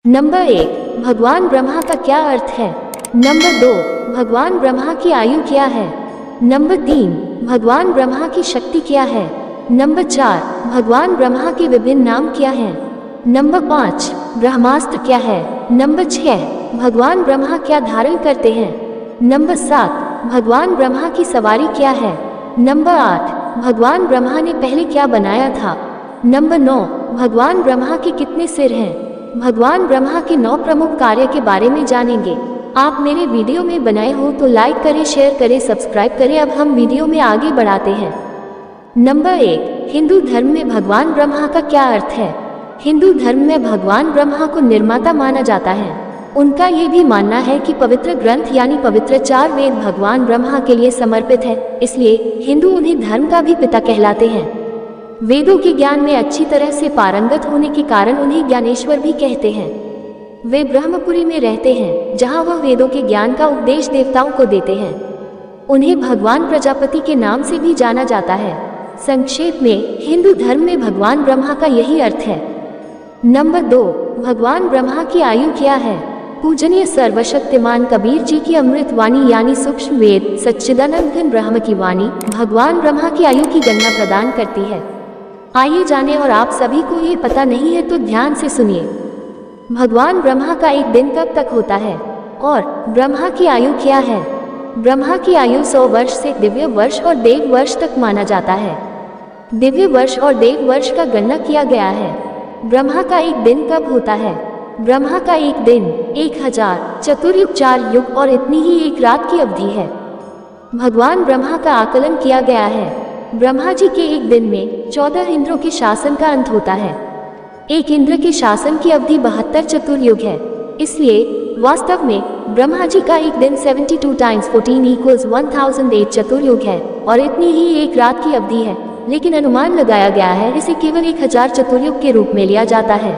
Number 1, भगवान ब्रह्मा का क्या अर्थ है। नंबर 2, भगवान ब्रह्मा की आयु क्या है। नंबर 3, भगवान ब्रह्मा की शक्ति क्या है। नंबर 4, भगवान ब्रह्मा के विभिन्न नाम क्या हैं। नंबर 5, ब्रह्मास्त्र क्या है। नंबर 6, भगवान ब्रह्मा क्या धारण करते हैं। नंबर 7, भगवान ब्रह्मा की सवारी क्या है। नंबर 8, भगवान ब्रह्मा ने पहले क्या बनाया था। नंबर 9, भगवान ब्रह्मा के कितने सिर हैं। भगवान ब्रह्मा के 9 प्रमुख कार्य के बारे में जानेंगे। आप मेरे वीडियो में बनाए हो तो लाइक करें, शेयर करें, सब्सक्राइब करें। अब हम वीडियो में आगे बढ़ाते हैं। नंबर 1, हिंदू धर्म में भगवान ब्रह्मा का क्या अर्थ है। हिंदू धर्म में भगवान ब्रह्मा को निर्माता माना जाता है। उनका ये भी मानना है कि पवित्र ग्रंथ यानी पवित्र 4 वेद भगवान ब्रह्मा के लिए समर्पित है, इसलिए हिंदू उन्हें धर्म का भी पिता कहलाते हैं। वेदों के ज्ञान में अच्छी तरह से पारंगत होने के कारण उन्हें ज्ञानेश्वर भी कहते हैं। वे ब्रह्मपुरी में रहते हैं, जहां वह वेदों के ज्ञान का उपदेश देवताओं को देते हैं। उन्हें भगवान प्रजापति के नाम से भी जाना जाता है। संक्षेप में हिंदू धर्म में भगवान ब्रह्मा का यही अर्थ है। नंबर 2, भगवान ब्रह्मा की आयु क्या है। पूजनीय सर्वशक्तिमान कबीर जी की अमृत वाणी यानी सूक्ष्म वेद सच्चिदानंद घन ब्रह्म की वाणी भगवान ब्रह्मा की आयु की गणना प्रदान करती है। आइए जाने, और आप सभी को ये पता नहीं है तो ध्यान से सुनिए। भगवान ब्रह्मा का एक दिन कब तक होता है और ब्रह्मा की आयु क्या है। ब्रह्मा की आयु 100 वर्ष से दिव्य वर्ष और देव वर्ष तक माना जाता है। दिव्य वर्ष और देव वर्ष का गणना किया गया है। ब्रह्मा का एक दिन कब होता है। ब्रह्मा का एक दिन 1000 चतुर्युग 4 युग और इतनी ही एक रात की अवधि है। भगवान ब्रह्मा का आकलन किया गया है। ब्रह्मा जी के एक दिन में 14 इंद्रों के शासन का अंत होता है। एक इंद्र के शासन की अवधि 72 चतुर्युग है। इसलिए वास्तव में ब्रह्मा जी का एक दिन 72 × 14 = 1008 चतुर्युग है और इतनी ही एक रात की अवधि है, लेकिन अनुमान लगाया गया है इसे केवल 1000 चतुर्युग के रूप में लिया जाता है।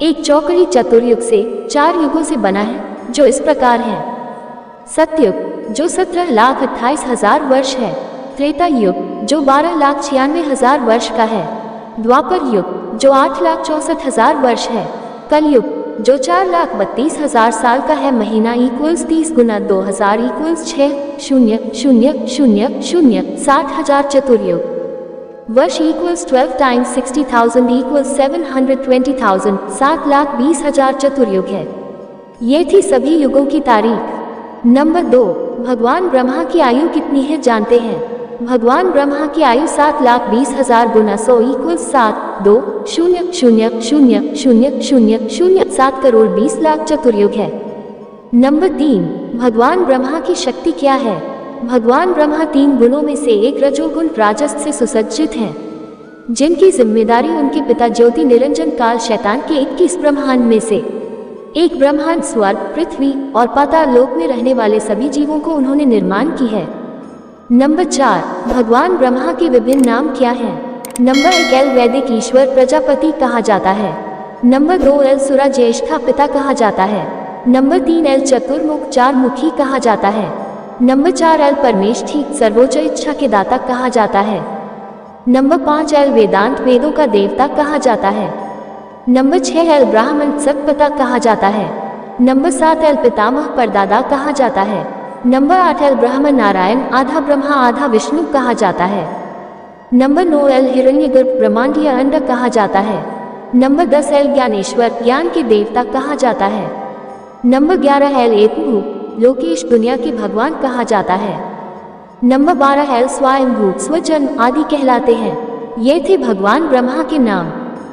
एक चौकड़ी चतुर्युग से 4 युगों से बना है, जो इस प्रकार है। सतयुग जो 17,28,000 वर्ष है। त्रेता युग जो 12,96,000 वर्ष का है। द्वापर युग जो 8,64,000 वर्ष है। कलयुग जो 4,32,000 साल का है। महीना = 30 × 2000 = 6,000,000 60,000 चतुर्युग। वर्ष = 12 × 60,000 = 720,000 7,20,000 चतुर्युग है। ये थी सभी युगों की तारीख। नंबर 2, भगवान ब्रह्मा की आयु कितनी है जानते हैं। भगवान ब्रह्मा की आयु 7,20,000 × 100 = 7,20,000,000 करोड़ 20 लाख चतुर्युग है। नंबर 3, भगवान ब्रह्मा की शक्ति क्या है। भगवान ब्रह्मा 3 गुणों में से एक रजोगुण राजस से सुसज्जित हैं, जिनकी जिम्मेदारी उनके पिता ज्योति निरंजन काल शैतान के 21 ब्रह्मांड में से एक ब्रह्मांड स्वर्ग, पृथ्वी और पाताल लोक में रहने वाले सभी जीवों को उन्होंने निर्माण की है। नंबर 4, भगवान ब्रह्मा के विभिन्न नाम क्या हैं। नंबर 1, एल वैदिक ईश्वर प्रजापति कहा जाता है। नंबर 2, एल सुरा ज्येष्ठा पिता कहा जाता है। नंबर 3, एल चतुर्मुख 4 मुखी कहा जाता है। नंबर 4, एल परमेष्ठी सर्वोच्च इच्छा के दाता कहा जाता है। नंबर 5, एल वेदांत वेदों का देवता कहा जाता है। नंबर 6, एल ब्राह्मण सतपिता कहा जाता है। नंबर 7, एल पितामह परदादा कहा जाता है। नंबर 8, एल ब्रह्म नारायण आधा ब्रह्मा आधा विष्णु कहा जाता है। नंबर 9, एल हिरण्यगर्भ ब्रह्मांडीय अंड कहा जाता है। नंबर 10, एल ज्ञानेश्वर ज्ञान के देवता कहा जाता है। नंबर 11, एल एतभू लोकेश दुनिया के भगवान कहा जाता है। नंबर 12, एल स्वयंभू स्वजन्म आदि कहलाते हैं। ये थे भगवान ब्रह्मा के नाम।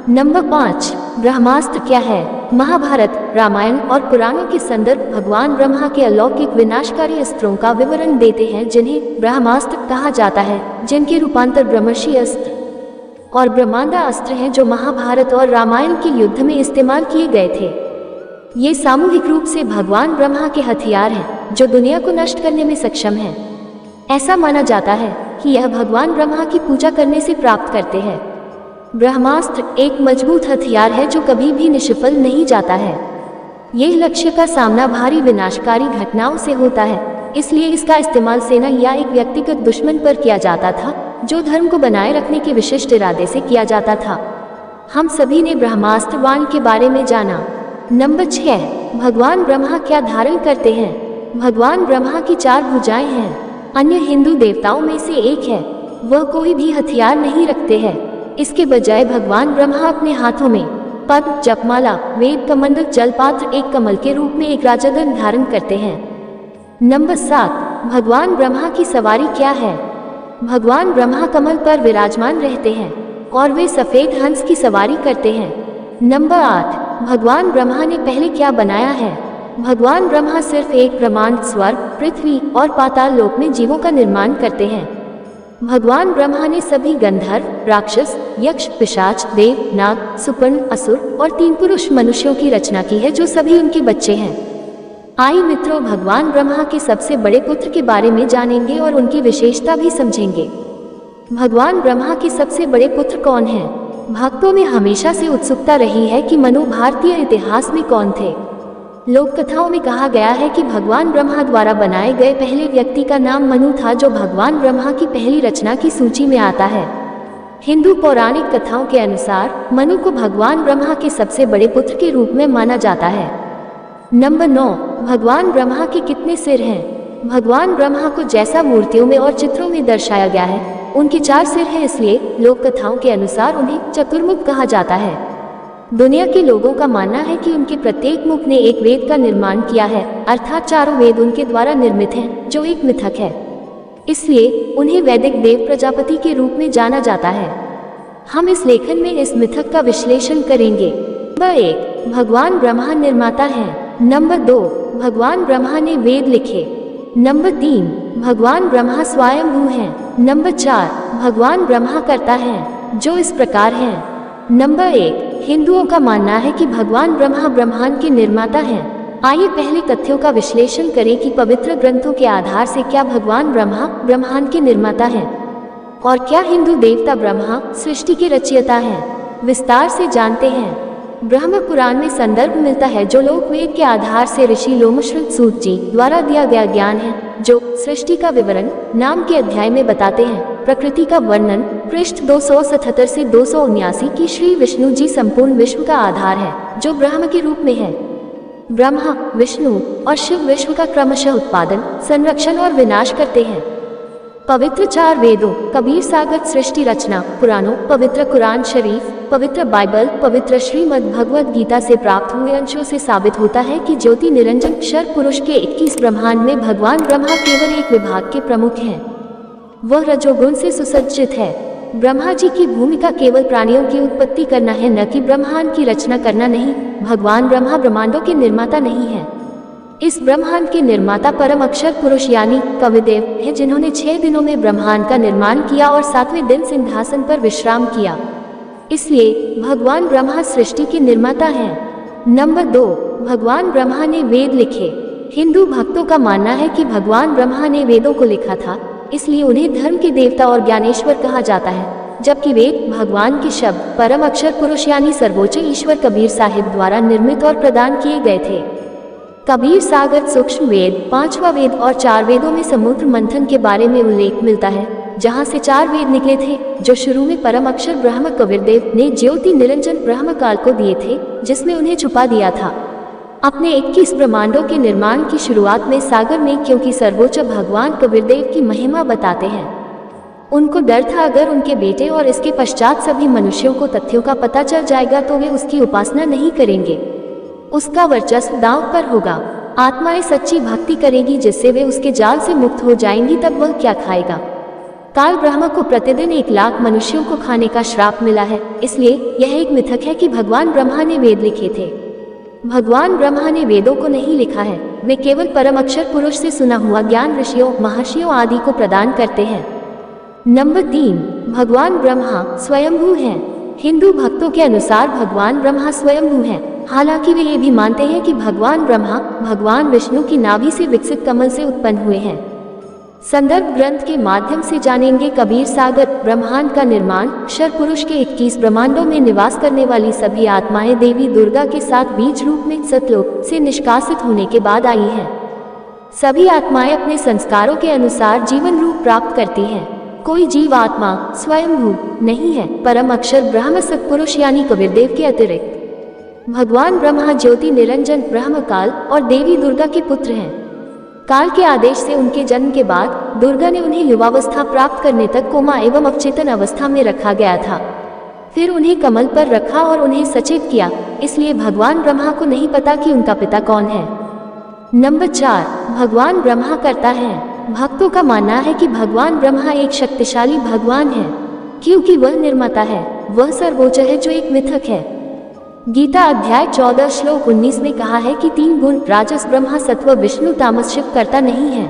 नंबर 5, ब्रह्मास्त्र क्या है। महाभारत, रामायण और पुराणों के संदर्भ भगवान ब्रह्मा के अलौकिक विनाशकारी अस्त्रों का विवरण देते हैं, जिन्हें ब्रह्मास्त्र कहा जाता है, जिनके रूपांतर ब्रह्मर्षि अस्त्र और ब्रह्मांडा अस्त्र हैं, जो महाभारत और रामायण के युद्ध में इस्तेमाल किए गए थे। ये सामूहिक रूप से भगवान ब्रह्मा के हथियार हैं, जो दुनिया को नष्ट करने में सक्षम हैं। ऐसा माना जाता है कि यह भगवान ब्रह्मा की पूजा करने से प्राप्त करते हैं। ब्रह्मास्त्र एक मजबूत हथियार है जो कभी भी निष्फल नहीं जाता है। यह लक्ष्य का सामना भारी विनाशकारी घटनाओं से होता है, इसलिए इसका इस्तेमाल सेना या एक व्यक्तिगत दुश्मन पर किया जाता था, जो धर्म को बनाए रखने के विशिष्ट इरादे से किया जाता था। हम सभी ने ब्रह्मास्त्र बाण के बारे में जाना। नंबर 6, भगवान ब्रह्मा क्या धारण करते हैं? भगवान ब्रह्मा की 4 भुजाएं हैं। अन्य हिंदू देवताओं में से एक है। वह कोई भी हथियार नहीं रखते हैं। इसके बजाय भगवान ब्रह्मा अपने हाथों में पद्म, जपमाला, वेद कमंडल, जलपात्र, एक कमल के रूप में एक राजगण धारण करते हैं। नंबर 7, भगवान ब्रह्मा की सवारी क्या है? भगवान ब्रह्मा कमल पर विराजमान रहते हैं और वे सफेद हंस की सवारी करते हैं। नंबर 8, भगवान ब्रह्मा ने पहले क्या बनाया है? भगवान ब्रह्मा सिर्फ एक ब्रह्मांड, स्वर्ग, पृथ्वी और पाताल लोक में जीवों का निर्माण करते हैं। भगवान ब्रह्मा ने सभी गंधर्व, राक्षस, यक्ष, पिशाच, देव, नाग, सुपर्ण, असुर और 3 पुरुष मनुष्यों की रचना की है जो सभी उनके बच्चे हैं। आइए मित्रों, भगवान ब्रह्मा के सबसे बड़े पुत्र के बारे में जानेंगे और उनकी विशेषता भी समझेंगे। भगवान ब्रह्मा के सबसे बड़े पुत्र कौन हैं? भक्तों में हमेशा से उत्सुकता रही है कि मनु भारतीय इतिहास में कौन थे। लोक कथाओं में कहा गया है कि भगवान ब्रह्मा द्वारा बनाए गए पहले व्यक्ति का नाम मनु था, जो भगवान ब्रह्मा की पहली रचना की सूची में आता है। हिंदू पौराणिक कथाओं के अनुसार मनु को भगवान ब्रह्मा के सबसे बड़े पुत्र के रूप में माना जाता है। नंबर 9, भगवान ब्रह्मा के कितने सिर हैं? भगवान ब्रह्मा को जैसा मूर्तियों में और चित्रों में दर्शाया गया है, उनके 4 सिर हैं, इसलिए लोक कथाओं के अनुसार उन्हें चतुर्मुख कहा जाता है। दुनिया के लोगों का मानना है कि उनके प्रत्येक मुख ने एक वेद का निर्माण किया है, अर्थात 4 वेद उनके द्वारा निर्मित हैं, जो एक मिथक है। इसलिए उन्हें वैदिक देव प्रजापति के रूप में जाना जाता है। हम इस लेखन में इस मिथक का विश्लेषण करेंगे। नंबर 1, भगवान ब्रह्मा निर्माता हैं। नंबर 2, भगवान ब्रह्मा ने वेद लिखे। नंबर 3, भगवान ब्रह्मा स्वयंभू हैं। नंबर 4, भगवान ब्रह्मा कर्ता हैं, जो इस प्रकार हैं। नंबर 1, हिंदुओं का मानना है कि भगवान ब्रह्मा ब्रह्मांड के निर्माता हैं। आइए पहले तथ्यों का विश्लेषण करें कि पवित्र ग्रंथों के आधार से क्या भगवान ब्रह्मा ब्रह्मांड के निर्माता हैं और क्या हिंदू देवता ब्रह्मा सृष्टि के रचयिता हैं। विस्तार से जानते हैं। ब्रह्म पुराण में संदर्भ मिलता है, जो लोक वेद के आधार से ऋषि लोमश्रुत सूत जी द्वारा दिया गया ज्ञान है, जो सृष्टि का विवरण नाम के अध्याय में बताते हैं। प्रकृति का वर्णन पृष्ठ 277 से 279 की श्री विष्णु जी संपूर्ण विश्व का आधार है, जो ब्रह्म के रूप में है। ब्रह्मा, विष्णु और शिव विश्व का क्रमशः उत्पादन, संरक्षण और विनाश करते हैं। पवित्र 4 वेदों, कबीर सागर सृष्टि रचना, पुराणों, पवित्र कुरान शरीफ, पवित्र बाइबल, पवित्र श्रीमद् भगवद गीता से प्राप्त हुए अंशों से साबित होता है कि ज्योति निरंजन क्षर पुरुष के 21 ब्रह्मांड में भगवान ब्रह्मा केवल एक विभाग के प्रमुख हैं। वह रजोगुण से सुसज्जित है। ब्रह्मा जी की भूमिका केवल प्राणियों की उत्पत्ति करना है, न कि ब्रह्मांड की रचना करना नहीं। भगवान ब्रह्मा ब्रह्मांडों के निर्माता नहीं है। इस ब्रह्मांड के निर्माता परम अक्षर पुरुष यानी कविदेव हैं, जिन्होंने 6 दिनों में ब्रह्मांड का निर्माण किया और 7वें दिन सिंहासन पर विश्राम किया। इसलिए भगवान ब्रह्मा सृष्टि के निर्माता हैं। नंबर 2, भगवान ब्रह्मा ने वेद लिखे। हिंदू भक्तों का मानना है कि भगवान ब्रह्मा ने वेदों को लिखा था, इसलिए उन्हें धर्म के देवता और ज्ञानेश्वर कहा जाता है, जबकि वेद भगवान के शब्द परम अक्षर पुरुष यानी सर्वोच्च ईश्वर कबीर साहिब द्वारा निर्मित और प्रदान किए गए थे। कबीर सागर सूक्ष्म वेद, 5वां वेद और 4 वेदों में समुद्र मंथन के बारे में उल्लेख मिलता है, जहां से 4 वेद निकले थे, जो शुरू में परम अक्षर ब्रह्म कबीरदेव ने ज्योति निरंजन ब्रह्म काल को दिए थे, जिसमें उन्हें छुपा दिया था। अपने 21 ब्रह्मांडों के निर्माण की शुरुआत में सागर में, क्योंकि सर्वोच्च भगवान कबीरदेव की महिमा बताते हैं, उनको डर था अगर उनके बेटे और इसके पश्चात सभी मनुष्यों को तथ्यों का पता चल जाएगा तो वे उसकी उपासना नहीं करेंगे। उसका वर्चस्व दांव पर होगा। आत्माएं सच्ची भक्ति करेगी जिससे वे उसके जाल से मुक्त हो जाएंगी, तब वह क्या खाएगा। काल ब्रह्म को प्रतिदिन 1 लाख मनुष्यों को खाने का श्राप मिला है, इसलिए यह एक मिथक है कि भगवान ब्रह्मा ने वेद लिखे थे। भगवान ब्रह्मा ने वेदों को नहीं लिखा है, वे केवल परम अक्षर पुरुष से सुना हुआ ज्ञान ऋषियों, महर्षियों आदि को प्रदान करते हैं। नंबर 3, भगवान ब्रह्मा स्वयंभू हैं। हिंदू भक्तों के अनुसार भगवान ब्रह्मा स्वयंभू हैं, हालांकि वे ये भी मानते हैं कि भगवान ब्रह्मा भगवान विष्णु की नाभि से विकसित कमल से उत्पन्न हुए हैं। संदर्भ ग्रंथ के माध्यम से जानेंगे कबीर सागर, ब्रह्मांड का निर्माण क्षर पुरुष के 21 ब्रह्मांडों में निवास करने वाली सभी आत्माएं देवी दुर्गा के साथ बीज रूप में सतलोक से निष्कासित होने के बाद आई हैं। सभी आत्माएं अपने संस्कारों के अनुसार जीवन रूप प्राप्त करती हैं। कोई जीव आत्मा स्वयंभू नहीं है, परम अक्षर ब्रह्म सत्पुरुष यानी कबीरदेव के अतिरिक्त। भगवान ब्रह्मा ज्योति निरंजन ब्रह्मकाल और देवी दुर्गा के पुत्र हैं। काल के आदेश से उनके जन्म के बाद दुर्गा ने उन्हें युवावस्था प्राप्त करने तक कोमा एवं अवचेतन अवस्था में रखा गया था। फिर उन्हें कमल पर रखा और उन्हें सचेत किया, इसलिए भगवान ब्रह्मा को नहीं पता कि उनका पिता कौन है। नंबर 4, भगवान ब्रह्मा करता है। भक्तों का मानना है कि भगवान ब्रह्मा एक शक्तिशाली भगवान है, क्योंकि वह निर्माता है, वह सर्वोच्च है जो एक मिथक है। गीता अध्याय 14 श्लोक 19 में कहा है कि 3 गुण राजस ब्रह्मा सत्व विष्णु तामस शिव करता नहीं है।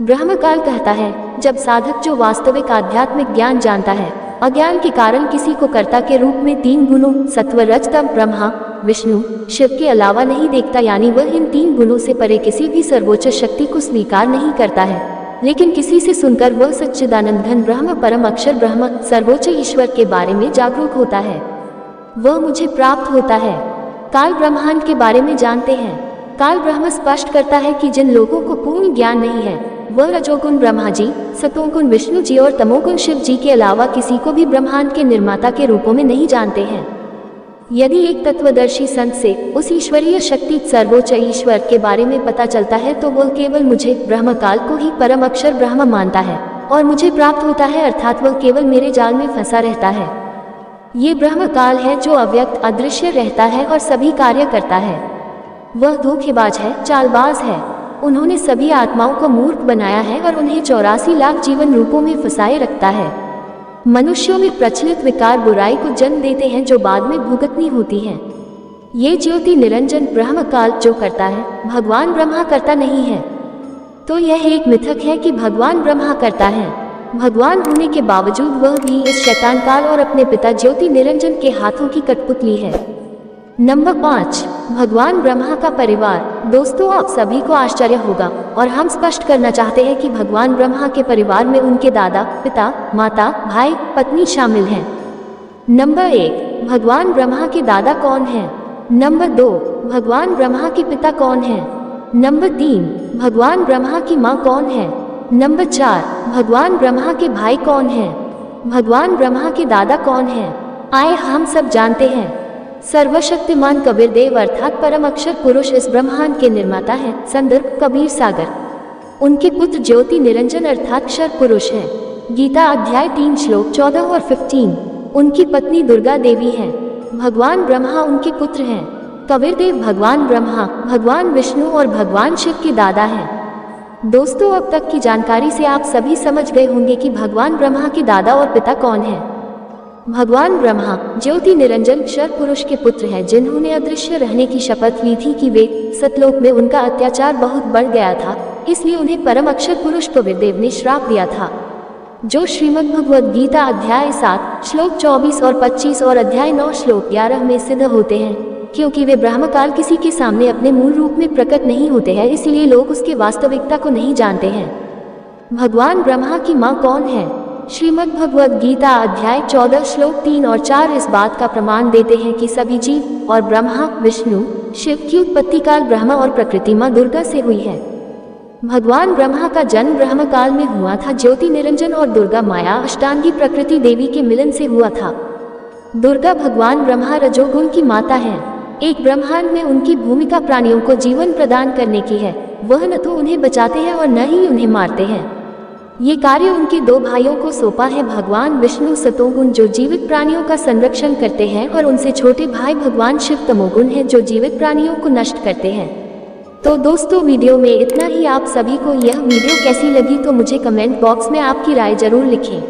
ब्रह्मकाल कहता है जब साधक जो वास्तविक आध्यात्मिक ज्ञान जानता है अज्ञान के कारण किसी को कर्ता के रूप में 3 गुणों सत्व रजतम ब्रह्मा विष्णु शिव के अलावा नहीं देखता, यानी वह इन 3 गुणों से परे किसी भी सर्वोच्च शक्ति को स्वीकार नहीं करता है, लेकिन किसी से सुनकर वह सच्चिदानंद घन ब्रह्म परम अक्षर ब्रह्म सर्वोच्च ईश्वर के बारे में जागरूक होता है, वह मुझे प्राप्त होता है। काल ब्रह्मांड के बारे में जानते हैं। काल ब्रह्म स्पष्ट करता है कि जिन लोगों को पूर्ण ज्ञान नहीं है वह रजोगुण ब्रह्मा जी, सतोगुण विष्णु जी और तमोगुण शिव जी के अलावा किसी को भी ब्रह्मांड के निर्माता के रूपों में नहीं जानते हैं। यदि एक तत्वदर्शी संत से उस ईश्वरीय शक्ति सर्वोच्च ईश्वर के बारे में पता चलता है तो वह केवल मुझे ब्रह्मकाल को ही परम अक्षर ब्रह्म मानता है और मुझे प्राप्त होता है, अर्थात वह केवल मेरे जाल में फंसा रहता है। ये ब्रह्मकाल है जो अव्यक्त अदृश्य रहता है और सभी कार्य करता है। वह धोखेबाज है, चालबाज है। उन्होंने सभी आत्माओं को मूर्ख बनाया है और उन्हें 84 लाख जीवन रूपों में फंसाए रखता है। मनुष्यों में प्रचलित विकार बुराई को जन्म देते हैं जो बाद में भुगतनी होती है। ये ज्योति निरंजन ब्रह्मकाल जो करता है भगवान ब्रह्मा करता नहीं है। तो यह एक मिथक है कि भगवान ब्रह्मा करता है। भगवान होने के बावजूद वह भी इस शैतान काल और अपने पिता ज्योति निरंजन के हाथों की कठपुतली है। नंबर 5, भगवान ब्रह्मा का परिवार। दोस्तों, आप सभी को आश्चर्य होगा और हम स्पष्ट करना चाहते हैं कि भगवान ब्रह्मा के परिवार में उनके दादा, पिता, माता, भाई, पत्नी शामिल हैं। नंबर 1, भगवान ब्रह्मा के दादा कौन है? नंबर 2, भगवान ब्रह्मा के पिता कौन है? नंबर 3, भगवान ब्रह्मा की माँ कौन है? नंबर 4, भगवान ब्रह्मा के भाई कौन है? भगवान ब्रह्मा के दादा कौन है? आए हम सब जानते हैं। सर्वशक्तिमान कबीर देव अर्थात परम अक्षर पुरुष इस ब्रह्मांड के निर्माता हैं। संदर्भ कबीर सागर। उनके पुत्र ज्योति निरंजन अर्थात अक्षर पुरुष हैं। गीता अध्याय 3 श्लोक 14 और 15। उनकी पत्नी दुर्गा देवी हैं। भगवान ब्रह्मा उनके पुत्र हैं। कबीर देव भगवान ब्रह्मा, भगवान विष्णु और भगवान शिव के दादा हैं। दोस्तों, अब तक की जानकारी से आप सभी समझ गए होंगे कि भगवान ब्रह्मा के दादा और पिता कौन हैं। भगवान ब्रह्मा ज्योति निरंजन अक्षर पुरुष के पुत्र हैं, जिन्होंने अदृश्य रहने की शपथ ली थी कि वे सतलोक में उनका अत्याचार बहुत बढ़ गया था, इसलिए उन्हें परम अक्षर पुरुष कबीर देव ने श्राप दिया था, जो श्रीमद् भगवद गीता अध्याय 7 श्लोक 24 और 25 और अध्याय 9 श्लोक 11 में सिद्ध होते हैं। क्योंकि वे ब्रह्मकाल किसी के सामने अपने मूल रूप में प्रकट नहीं होते हैं, इसलिए लोग उसके वास्तविकता को नहीं जानते हैं। भगवान ब्रह्मा की माँ कौन है? श्रीमद् भगवद गीता अध्याय 14 श्लोक 3 और 4 इस बात का प्रमाण देते हैं कि सभी जीव और ब्रह्मा विष्णु शिव की उत्पत्ति काल ब्रह्मा और प्रकृति माँ दुर्गा से हुई है। भगवान ब्रह्मा का जन्म ब्रह्म काल में हुआ था। ज्योति निरंजन और दुर्गा माया अष्टांगी प्रकृति देवी के मिलन से हुआ था। दुर्गा भगवान ब्रह्मा रजोगुण की माता है। एक ब्रह्मांड में उनकी भूमिका प्राणियों को जीवन प्रदान करने की है। वह न तो उन्हें बचाते हैं और न ही उन्हें मारते हैं। ये कार्य उनके 2 भाइयों को सौंपा है। भगवान विष्णु सतोगुण जो जीवित प्राणियों का संरक्षण करते हैं और उनसे छोटे भाई भगवान शिव तमोगुण है जो जीवित प्राणियों को नष्ट करते हैं। तो दोस्तों, वीडियो में इतना ही। आप सभी को यह वीडियो कैसी लगी तो मुझे कमेंट बॉक्स में आपकी राय जरूर लिखें।